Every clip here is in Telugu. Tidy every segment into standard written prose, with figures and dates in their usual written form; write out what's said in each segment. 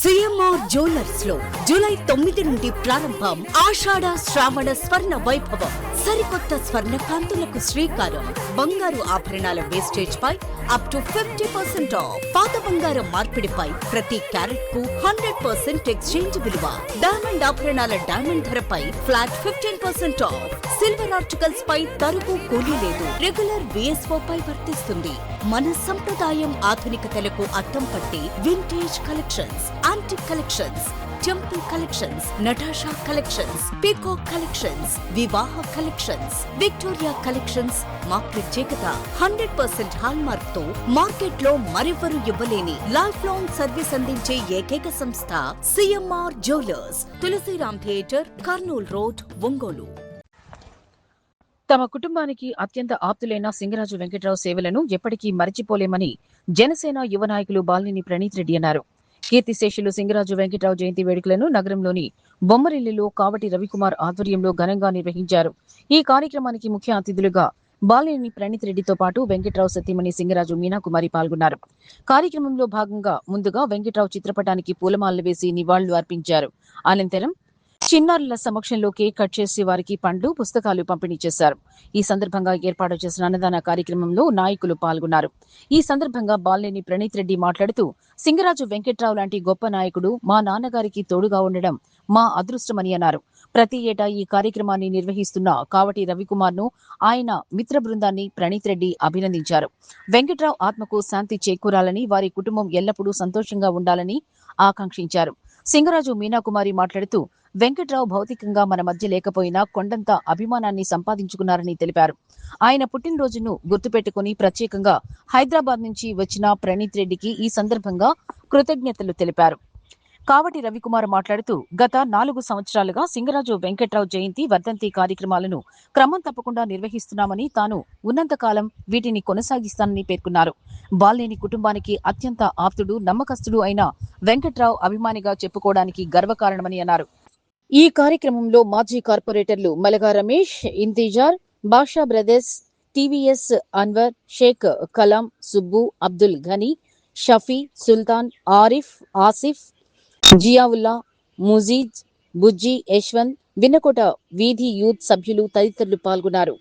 సిఎంఆర్ జ్యువెలర్స్ లో జూలై 9 నుండి ప్రారంభం ఆషాఢ శ్రావణ స్వర్ణ వైభవం. సరికొత్త స్వర్ణ కాంతులకు శ్రీకారం. బంగారు ఆభరణాల వేస్టేజ్ పై అప్ టు 50% ఆఫ్. పాత బంగారం మార్పిడిపై ప్రతి క్యారెట్ కు 100% ఎక్స్చేంజ్ విలువ. డైమండ్ ఆభరణాల డైమండ్ ధరపై ఫ్లాట్ 15% ఆఫ్. సిల్వర్ ఆర్టికల్స్ పై తరుగు కూలీ లేదు. రెగ్యులర్ విఎస్ఓ పై వర్తిస్తుంది. మన సంప్రదాయం ఆధునికతలకు అద్దం పట్టి vintage collections, antique collections, temple collections, Natasha collections, peacock collections, వివాహ కలెక్షన్స్, విక్టోరియా కలెక్షన్స్ మా ప్రత్యేకత. 100% హాల్ మార్క్ తో మార్కెట్ లో మరెవరూ ఇవ్వలేని లైఫ్ లాంగ్ సర్వీస్ అందించే ఏకైక సంస్థ CMR jewellers, Tulsiram theatre, Kurnool road, Ongole. తమ కుటుంబానికి అత్యంత ఆప్తులైన సింగరాజు వెంకట్రావు సేవలను ఎప్పటికీ మరిచిపోలేమని జనసేన యువ నాయకులు బాలినేని ప్రణీత్ రెడ్డి అన్నారు. కీర్తిశేషులు సింగరాజు వెంకట్రావు జయంతి వేడుకలను నగరంలోని బొమ్మరిల్లిలో కావటి రవికుమార్ ఆధ్వర్యంలో ఘనంగా నిర్వహించారు. ఈ కార్యక్రమానికి ముఖ్య అతిథులుగా బాలినేని ప్రణీత్ రెడ్డితో పాటు వెంకట్రావు సతీమణి సింగరాజు మీనాకుమారి పాల్గొన్నారు. కార్యక్రమంలో భాగంగా ముందుగా వెంకట్రావు చిత్రపటానికి పూలమాలలు వేసి నివాళులు అర్పించారు. అనంతరం చిన్నారుల సమక్షంలో కేక్ కట్ చేసి వారికి పండ్లు, పుస్తకాలు పంపిణీ చేశారు. ఈ సందర్భంగా ఏర్పాటు చేసిన అన్నదాన కార్యక్రమంలో నాయకులు పాల్గొన్నారు. ఈ సందర్భంగా బాలినేని ప్రణీత్ రెడ్డి మాట్లాడుతూ, సింగరాజు వెంకట్రావు లాంటి గొప్ప నాయకుడు మా నాన్నగారికి తోడుగా ఉండడం మా అదృష్టమని అన్నారు. ప్రతి ఏటా ఈ కార్యక్రమాన్ని నిర్వహిస్తున్న కావటి రవికుమార్ ను, ఆయన మిత్ర బృందాన్ని ప్రణీత్ రెడ్డి అభినందించారు. వెంకట్రావు ఆత్మకు శాంతి చేకూరాలని, వారి కుటుంబం ఎల్లప్పుడూ సంతోషంగా ఉండాలని ఆకాంక్షించారు. సింగరాజు మీనాకుమారి మాట్లాడుతూ, వెంకట్రావు భౌతికంగా మన మధ్య లేకపోయినా కొండంత అభిమానాన్ని సంపాదించుకున్నారని తెలిపారు. ఆయన పుట్టినరోజును గుర్తుపెట్టుకుని ప్రత్యేకంగా హైదరాబాద్ నుంచి వచ్చిన ప్రణీత్ రెడ్డికి ఈ సందర్భంగా కృతజ్ఞతలు తెలిపారు. కావటి రవికుమార్ మాట్లాడుతూ, గత 4 సంవత్సరాలుగా సింగరాజు వెంకట్రావు జయంతి, వర్ధంతి కార్యక్రమాలను క్రమం తప్పకుండా నిర్వహిస్తున్నామని, తాను ఉన్నంతకాలం వీటిని కొనసాగిస్తానని పేర్కొన్నారు. బాలినేని కుటుంబానికి అత్యంత ఆప్తుడు, నమ్మకస్తుడు అయిన వెంకట్రావు అభిమానిగా చెప్పుకోవడానికి గర్వకారణమని అన్నారు. ఈ కార్యక్రమంలో మాజీ కార్పొరేటర్లు మలగా రమేష్, ఇంతిజార్, బాషా బ్రదర్స్, టీవీఎస్ అన్వర్, షేక్ కలాం, సుబ్బు, అబ్దుల్ ఘనీ, షఫీ, సుల్తాన్, ఆరిఫ్, ఆసిఫ్, జియావుల్లా, ముజీద్, బుజ్జి, యశ్వంత్, విన్నకోట వీధి యూత్ సభ్యులు తదితరులు పాల్గొన్నారు.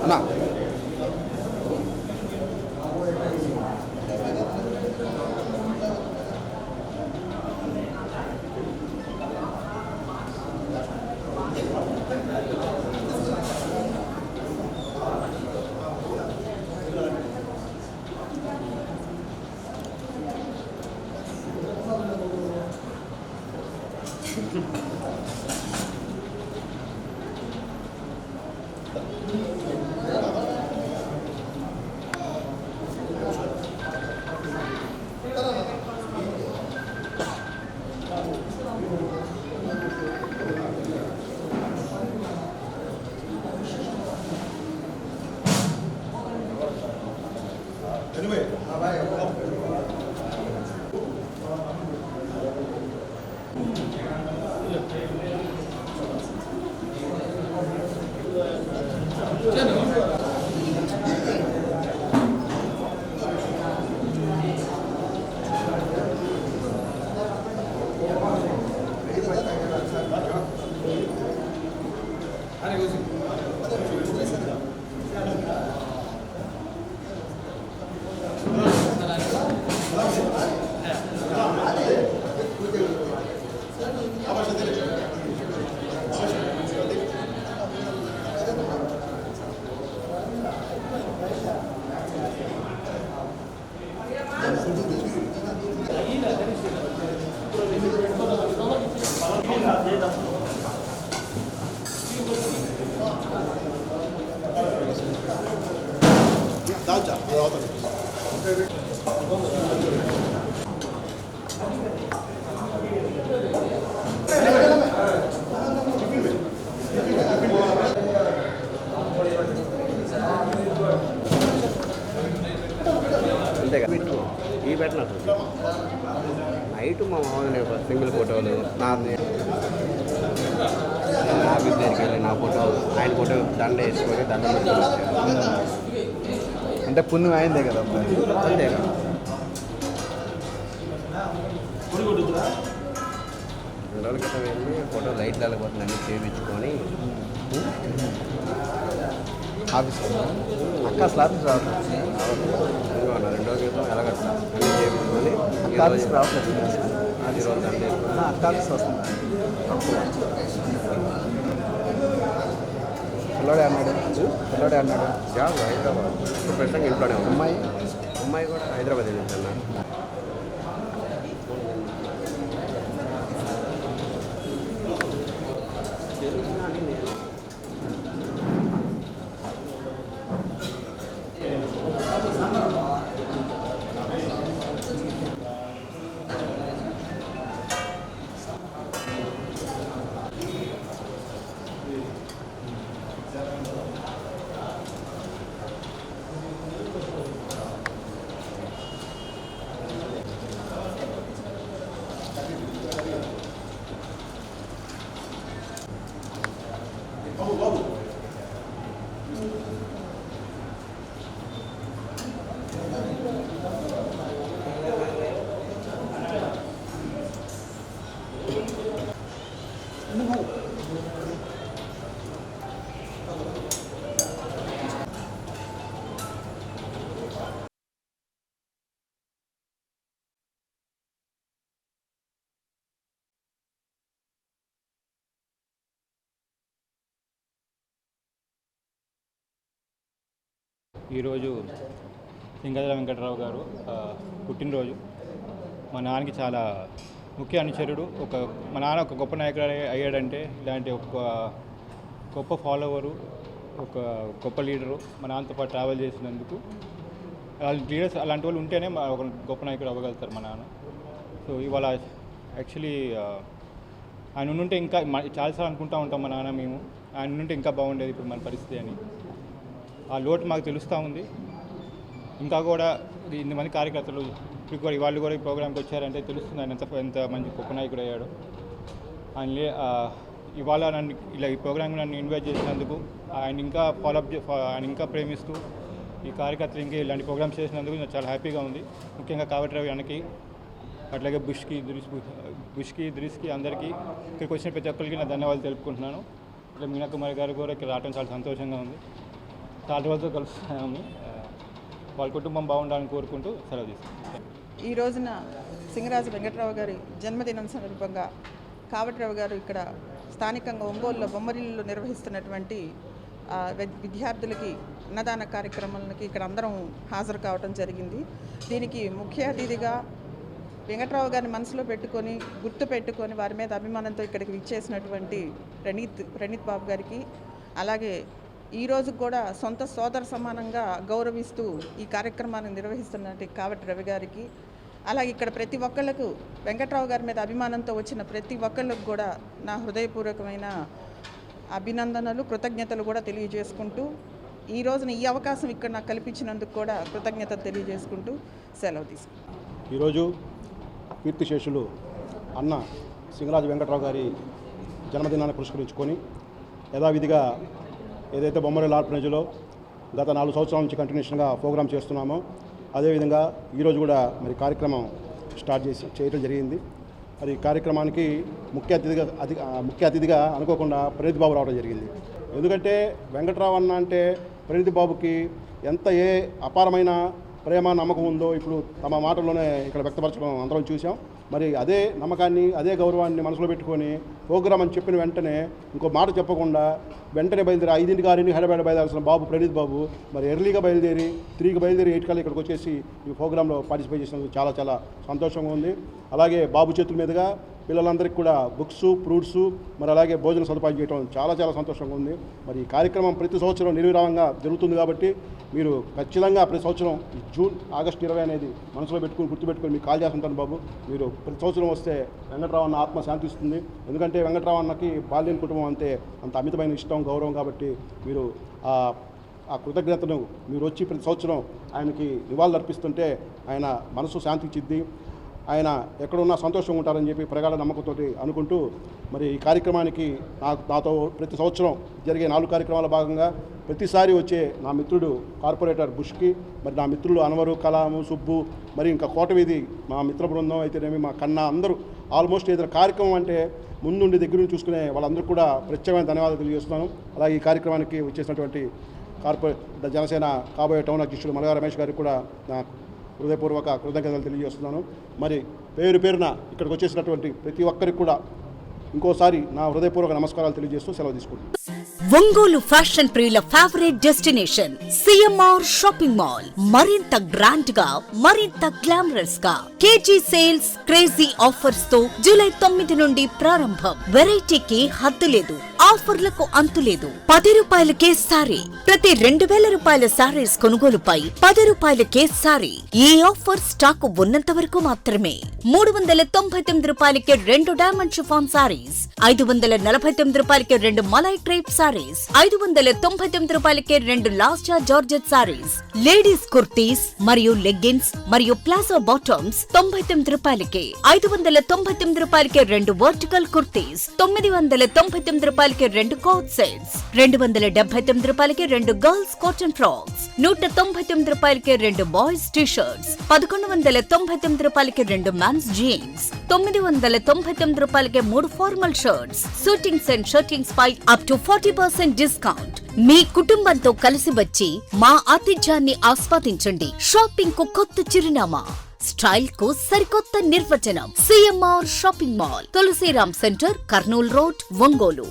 అన్నా అంతేగా ఈ పెట్టిన నైట్ మా మామూలు సింగిల్ ఫోటోలు నా ఆఫీస్ దగ్గరికి వెళ్ళి నా ఫోటో ఆయన ఫోటో దండ వేసుకొని దండ అంటే పుణ్యం అయిందే కదా అంతేగా రెండు రోజుల క్రితం వెళ్ళి ఫోటో లైట్ వెళ్ళకపోతుంది అన్నీ చేయించుకొని ఆఫీస్ అక్క అసలు ఆఫీస్ రావట్లేదు. రెండు రోజుల క్రితం ఎలాగట్లా అన్నీ చేయించుకొని అక్క ఆఫీస్ రావట్లేదు. ఈరోజు దండ వేసుకొని అక్క ఆఫీస్ వస్తుంది. పిల్లోడే అన్నాడు జాబ్ హైదరాబాద్ ఇప్పుడు ప్రస్తుతం ఇంట్లోనే ఉంది. అమ్మాయి అమ్మాయి కూడా హైదరాబాద్ వెళ్ళింది అన్న. ఈరోజు సింగదల వెంకటరావు గారు పుట్టినరోజు. మా నాన్నకి చాలా ముఖ్య అనుచరుడు. మా నాన్న ఒక గొప్ప నాయకుడు అయ్యాడంటే ఇలాంటి ఒక గొప్ప ఫాలోవరు, ఒక గొప్ప లీడరు మా నాన్నతో పాటు ట్రావెల్ చేసినందుకు. అలాంటి లీడర్స్ అలాంటి వాళ్ళు ఉంటేనే ఒక గొప్ప నాయకుడు అవ్వగలుగుతారు మా నాన్న. సో ఇవాళ యాక్చువల్లీ ఆయన ఉంటే ఇంకా చాలాసార్లు అనుకుంటూ ఉంటాం మా నాన్న మేము, ఆయన ఉంటే ఇంకా బాగుండేది ఇప్పుడు మన పరిస్థితి అని. ఆ లోటు మాకు తెలుస్తూ ఉంది. ఇంకా కూడా ఇంతమంది కార్యకర్తలు ఇప్పుడు కూడా వాళ్ళు కూడా ఈ ప్రోగ్రామ్కి వచ్చారంటే తెలుస్తుంది ఆయన ఎంత మంచి గొప్ప నాయకుడు అయ్యాడు. ఆయన ఇవాళ నన్ను ఇలా ఈ ప్రోగ్రామ్కి నన్ను ఇన్వైట్ చేసినందుకు, ఆయన ఇంకా ఆయన ఇంకా ప్రేమిస్తూ ఈ కార్యకర్తలు ఇంకా ఇలాంటి ప్రోగ్రామ్స్ చేసినందుకు నాకు చాలా హ్యాపీగా ఉంది. ముఖ్యంగా కావట్రావు వెనక్కి, అట్లాగే బుష్కి, ద్రిస్కి అందరికీ ఇక్కడికి వచ్చిన ప్రతి ఒక్కరికి నా ధన్యవాదాలు తెలుపుకుంటున్నాను. ఇట్లా మీనా కుమారి గారు కూడా ఇక్కడ రావడం చాలా సంతోషంగా ఉంది. చాలా రోజులతో కలుస్తున్నాము. వాళ్ళ కుటుంబం బాగుండాలని కోరుకుంటూ సెలవు తీసుకుంటాం. ఈ రోజున సింగరాజు వెంకట్రావు గారి జన్మదినం సందర్భంగా కావట్రావు గారు ఇక్కడ స్థానికంగా ఒంగోలులో బొమ్మరిల్లులో నిర్వహిస్తున్నటువంటి విద్యార్థులకి అన్నదాన కార్యక్రమాలకి ఇక్కడ అందరం హాజరు కావడం జరిగింది. దీనికి ముఖ్య అతిథిగా వెంకట్రావు గారిని మనసులో పెట్టుకొని గుర్తు పెట్టుకొని వారి మీద అభిమానంతో ఇక్కడికి విచ్చేసినటువంటి ప్రణీత్ బాబు గారికి, అలాగే ఈరోజు కూడా సొంత సోదర సమానంగా గౌరవిస్తూ ఈ కార్యక్రమాన్ని నిర్వహిస్తున్నటువంటి కావటి రవి గారికి, అలాగే ఇక్కడ ప్రతి ఒక్కళ్ళకు వెంకట్రావు గారి మీద అభిమానంతో వచ్చిన ప్రతి ఒక్కళ్ళకు కూడా నా హృదయపూర్వకమైన అభినందనలు, కృతజ్ఞతలు కూడా తెలియజేసుకుంటూ ఈ రోజున ఈ అవకాశం ఇక్కడ నాకు కల్పించినందుకు కూడా కృతజ్ఞతలు తెలియజేసుకుంటూ సెలవు తీసుకుంటాను. ఈరోజు కీర్తిశేషులు అన్న సింగరాజు వెంకట్రావు గారి జన్మదినాన్ని పురస్కరించుకొని యథావిధిగా ఏదైతే బొమ్మరిల్లు ఆర్ఫనేజ్లో గత 4 సంవత్సరాల నుంచి కంటిన్యూషన్గా ప్రోగ్రామ్ చేస్తున్నామో అదేవిధంగా ఈరోజు కూడా మరి కార్యక్రమం స్టార్ట్ చేయడం జరిగింది. మరి కార్యక్రమానికి ముఖ్య అతిథిగా అనుకోకుండా ప్రణీత్ బాబు రావడం జరిగింది. ఎందుకంటే వెంకట్రావు అన్న అంటే ప్రణీత్ బాబుకి ఎంత అపారమైన ప్రేమ నమ్మకం ఉందో ఇప్పుడు తమ మాటల్లోనే ఇక్కడ వ్యక్తపరచడం అందరం చూసాం. మరి అదే నమ్మకాన్ని అదే గౌరవాన్ని మనసులో పెట్టుకొని ప్రోగ్రామ్ అని చెప్పిన వెంటనే ఇంకో మాట చెప్పకుండా వెంటనే బయలుదేరి 5ంటికి 6ంటికి హైదరాబాద్ బయలుదేరాల్సిన బాబు ప్రణీత్ బాబు మరి ఎర్లీగా బయలుదేరి 3కి బయలుదేరి 8 కల్లా ఇక్కడికి వచ్చేసి ఈ ప్రోగ్రాంలో పార్టిసిపేట్ చేసినందుకు చాలా చాలా సంతోషంగా ఉంది. అలాగే బాబు చేతుల మీదుగా పిల్లలందరికీ కూడా బుక్స్, ఫ్రూట్స్, మరి అలాగే భోజన సదుపాయం చేయడం చాలా చాలా సంతోషంగా ఉంది. మరి ఈ కార్యక్రమం ప్రతి సంవత్సరం నిర్విరామంగా జరుగుతుంది కాబట్టి మీరు ఖచ్చితంగా ప్రతి సంవత్సరం జూన్, ఆగస్టు 20 అనేది మనసులో పెట్టుకుని గుర్తుపెట్టుకొని మీకు కాల్ చేస్తుంటాను బాబు. మీరు ప్రతి సంవత్సరం వస్తే వెంకట్రావు అన్న ఆత్మ శాంతిస్తుంది. ఎందుకంటే వెంకట్రావు అన్నకి బాల్యం కుటుంబం అంటే అంత అమితమైన ఇష్టం, గౌరవం కాబట్టి మీరు ఆ కృతజ్ఞతను మీరు వచ్చి ప్రతి సంవత్సరం ఆయనకి నివాళులు అర్పిస్తుంటే ఆయన మనసు శాంతించిద్ది, ఆయన ఎక్కడున్నా సంతోషంగా ఉంటారని చెప్పి ప్రగాఢ నమ్మకంతో అనుకుంటూ మరి ఈ కార్యక్రమానికి నాతో ప్రతి సంవత్సరం జరిగే 4 కార్యక్రమాల భాగంగా ప్రతిసారి వచ్చే నా మిత్రుడు కార్పొరేటర్ బుష్కి, మరి నా మిత్రులు అనవరు, కలాము, సుబ్బు, మరి ఇంకా కోటవీధి మా మిత్ర బృందం అయితేనేమి మా కన్నా అందరూ ఆల్మోస్ట్ ఏదైనా కార్యక్రమం అంటే ముందుండి దగ్గర నుంచి చూసుకునే వాళ్ళందరూ కూడా ప్రత్యేకమైన ధన్యవాదాలు తెలియజేస్తున్నాను. అలాగే ఈ కార్యక్రమానికి వచ్చేసినటువంటి జనసేన కాబోయే టౌన్ అధ్యక్షుడు మలగా రమేష్ గారికి కూడా నా హృదయపూర్వక కృతజ్ఞతలు తెలియజేస్తున్నాను. మరి పేరున ఇక్కడికి వచ్చేసినటువంటి ప్రతి ఒక్కరికి కూడా ఇంకోసారి నా హృదయపూర్వక నమస్కారాలు తెలియజేస్తూ సెలవు తీసుకుంటున్నాను. ఒంగోలు ఫ్యాషన్ ప్రియుల favourite destination CMR shopping mall. మరింత గ్రాండ్ గా, మరింత గ్లామరస్ గా కేజీ సేల్స్, క్రేజీ ఆఫర్స్ తో జూలై 9 నుండి ప్రారంభం. వెరైటీకి హద్దు లేదు, ఆఫర్లకు అంతు లేదు. 10 రూపాయలకే సారీ. ప్రతి 2000 రూపాయల సారీస్ కొనుగోలుపై 10 రూపాయలకే సారీ. ఈ ఆఫర్ స్టాకు ఉన్నంత వరకు మాత్రమే. 399 రూపాయలకే 2 డైమండ్ షిఫాన్ సారీస్, 549 రూపాయలకే 2 మలై క్రేప్ సారీస్, 599 రూపాయలకే 2 లాస్టా జార్జెట్ సారీస్, లేడీస్ కుర్తీస్ మరియు లెగ్గిన్స్ మరియు ప్లాజో బాటమ్స్ 99 రూపాయలకే, 599 రూపాయలకే 2 వర్టికల్ కుర్తీస్, 999 రూపాయలకే 2 కోట్ సెట్స్, 279 రూపాయలకే 2 గర్ల్స్ కాటన్ ఫ్రాక్స్, 199 రూపాయలకే 2 బాయ్స్ టీ షర్ట్స్, 1199 రూపాయలకే 2 మెన్స్ జీన్స్, 999 రూపాయలకే 3 formal shirts, suitings and shirtings పై అప్ టు 40% డిస్కౌంట్. మీ కుటుంబంతో కలిసి వచ్చి మా ఆతిథ్యాన్ని ఆస్వాదించండి. షాపింగ్ కు కొత్త చిరునామా, స్టైల్ కు సరికొత్త నిర్వచనం. CMR shopping mall, Tulsiram centre, Kurnool road, Ongole.